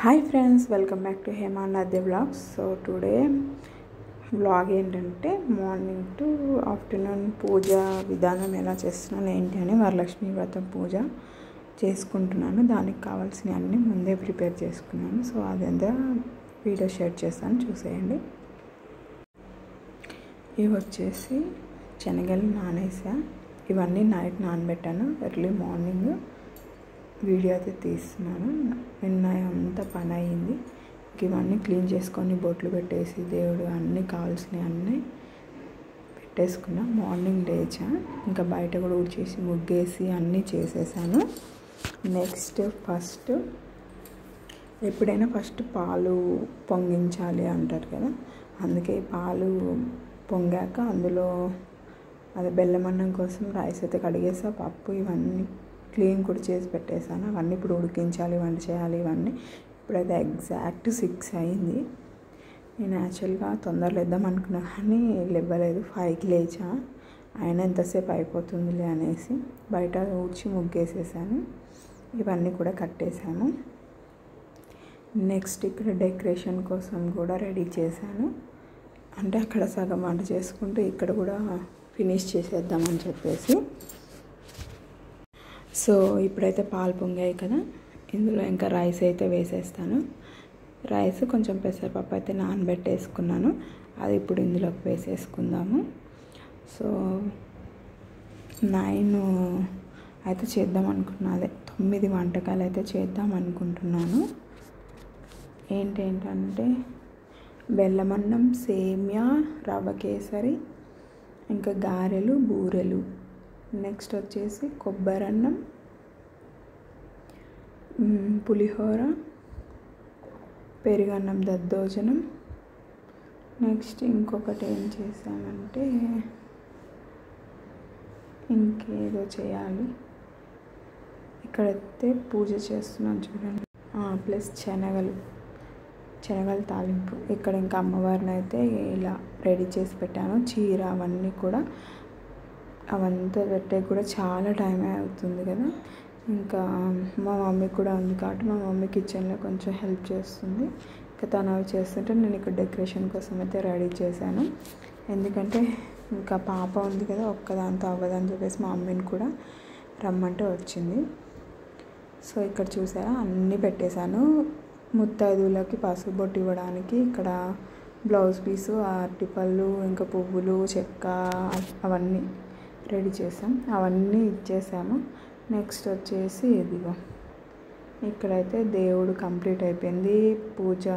Hi friends, welcome back to Hemanadya vlogs. So today vlog ఏంటంటే morning to afternoon పూజ విధానం ఎలా చేస్తున్నాను ఏంటి అని వరలక్ష్మి వ్రతం పూజ చేసుకుంటున్నాను. దానికి కావాల్సిన అన్నీ ముందే ప్రిపేర్ చేసుకున్నాను. సో అదంతా వీడియో షేర్ చేస్తాను, చూసేయండి. ఇవి వచ్చేసి శనగలు నానేసా, ఇవన్నీ నైట్ నానబెట్టాను. ఎర్లీ మార్నింగ్ వీడియో అయితే తీస్తున్నాను. నిన్న అంతా పని అయింది. ఇవన్నీ క్లీన్ చేసుకొని బొట్లు పెట్టేసి దేవుడు అన్నీ కావాల్సినవి అన్నీ పెట్టేసుకున్నా. మార్నింగ్ లేచా, ఇంకా బయట కూడా ఊడ్చేసి ముగ్గేసి అన్నీ చేసేసాను. నెక్స్ట్ ఎప్పుడైనా ఫస్ట్ పాలు పొంగించాలి అంటారు కదా, అందుకే పాలు పొంగాక అందులో అదే బెల్లం అన్నం కోసం రైస్ అయితే కడిగేసా, పప్పు ఇవన్నీ క్లీన్ కూడా చేసి పెట్టేశాను. అవన్నీ ఇప్పుడు ఉడికించాలి, వంట చేయాలి ఇవన్నీ. ఇప్పుడైతే ఎగ్జాక్ట్ 6 అయింది. నేను యాక్చువల్గా తొందరలో లేద్దాం అనుకున్నా కానీ లేవలేదు. 5కి లేచా, అయినా ఎంతసేపు అయిపోతుందిలే అనేసి బయట ఊడ్చి ముగ్గేసేసాను. ఇవన్నీ కూడా కట్టేశాను. నెక్స్ట్ ఇక్కడ డెకరేషన్ కోసం కూడా రెడీ చేశాను. అంటే అక్కడ సగం వంట చేసుకుంటూ ఇక్కడ కూడా ఫినిష్ చేసేద్దామని చెప్పేసి. సో ఇప్పుడైతే పాలు పొంగాయి కదా, ఇందులో ఇంకా రైస్ అయితే వేసేస్తాను. రైస్ కొంచెం పెసరపప్పు అయితే నానబెట్టేసుకున్నాను, అది ఇప్పుడు ఇందులోకి వేసేసుకుందాము. సో 9 అయితే చేద్దాం అనుకున్నా, అదే 9 వంటకాలు అయితే చేద్దాం అనుకుంటున్నాను. ఏంటంటే బెల్లమన్నం, సేమియా, రవ్వ కేసరి, ఇంకా గారెలు, బూరెలు, నెక్స్ట్ వచ్చేసి కొబ్బరన్నం, పులిహోర, పెరుగన్నం, దద్దోజనం. నెక్స్ట్ ఇంకొకటి ఏం చేసామంటే ఇంకేదో చేయాలి. ఇక్కడైతే పూజ చేస్తున్నాను చూడండి. ప్లస్ శనగలు తాలింపు. ఇక్కడ ఇంకా అమ్మవారిని అయితే ఇలా రెడీ చేసి పెట్టాను. చీర అవన్నీ కూడా, అవంతా పెట్టే కూడా చాలా టైం అవుతుంది కదా. ఇంకా మా మమ్మీ కూడా ఉంది కాబట్టి మా మమ్మీ కిచెన్లో కొంచెం హెల్ప్ చేస్తుంది. ఇంకా తను అవి చేస్తుంటే నేను ఇక్కడ డెకరేషన్ కోసం అయితే రెడీ చేశాను. ఎందుకంటే ఇంకా పాప ఉంది కదా, ఒక్కదాంతో అవ్వదని చెప్పేసి మా మమ్మీని కూడా రమ్మంటే వచ్చింది. సో ఇక్కడ చూసారా అన్నీ పెట్టేశాను. ముత్తైదువులకి పసుపు బొట్టు ఇవ్వడానికి ఇక్కడ బ్లౌజ్ పీసు, అరటిపళ్ళు, ఇంకా పువ్వులు, చెక్క అవన్నీ రెడీ చేసాం, అవన్నీ ఇచ్చేసాము. నెక్స్ట్ వచ్చేసి ఇదిగో ఇక్కడైతే దేవుడు కంప్లీట్ అయిపోయింది. పూజ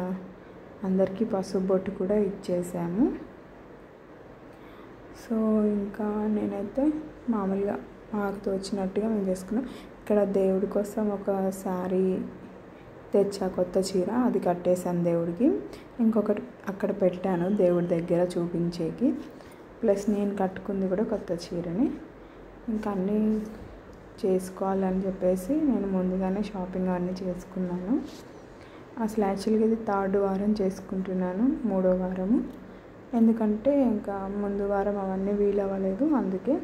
అందరికీ పసుపు బొట్టు కూడా ఇచ్చేసాము. సో ఇంకా నేనైతే మామూలుగా మాకు తోచినట్టుగా మేము చేసుకున్నాం. ఇక్కడ దేవుడి కోసం ఒక శారీ తెచ్చా, కొత్త చీర, అది కట్టేశాను దేవుడికి. ఇంకొకటి అక్కడ పెట్టాను దేవుడి దగ్గర చూపించేకి. ప్లస్ నేను కట్టుకుంది కూడా కొత్త చీరని. ఇంకా అన్నీ చేసుకోవాలని చెప్పేసి నేను ముందుగానే షాపింగ్ అన్నీ చేసుకున్నాను. అసలు యాక్చువల్గా ఇది 3rd వారం చేసుకుంటున్నాను, 3వ వారము. ఎందుకంటే ఇంకా ముందు వారం అవన్నీ వీలు అవ్వలేదు, అందుకే.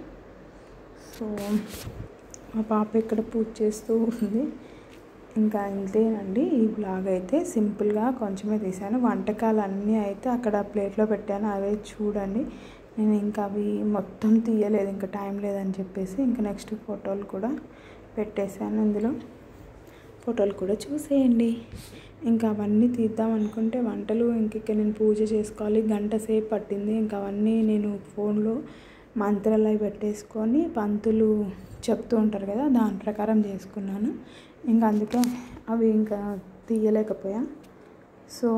సో మా పాప ఇక్కడ పూజ చేస్తూ ఉంది. ఇంకా ఇంతేనండి ఈ బ్లాగ్ అయితే. సింపుల్గా కొంచెమే తీసాను. వంటకాలు అన్నీ అయితే అక్కడ ప్లేట్లో పెట్టాను, అవే చూడండి. నేను ఇంకా అవి మొత్తం తీయలేదు, ఇంకా టైం లేదని చెప్పేసి. ఇంకా నెక్స్ట్ ఫోటోలు కూడా పెట్టేశాను, ఇందులో ఫోటోలు కూడా చూసేయండి. ఇంకా అవన్నీ తీద్దాం అనుకుంటే వంటలు ఇంక నేను పూజ చేసుకోవాలి, గంట సేపు పట్టింది. ఇంకా అవన్నీ నేను ఫోన్లో మంత్రాలు అవి పెట్టేసుకొని పంతులు చెప్తూ ఉంటారు కదా, దాని ప్రకారం చేసుకున్నాను. ఇంకా అందుకే అవి ఇంకా తీయలేకపోయా. సో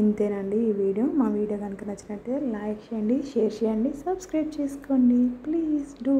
ఇంతేనండి ఈ వీడియో. మా వీడియో కనుక నచ్చినట్టే లైక్ చేయండి, షేర్ చేయండి, సబ్స్క్రైబ్ చేసుకోండి. Please do.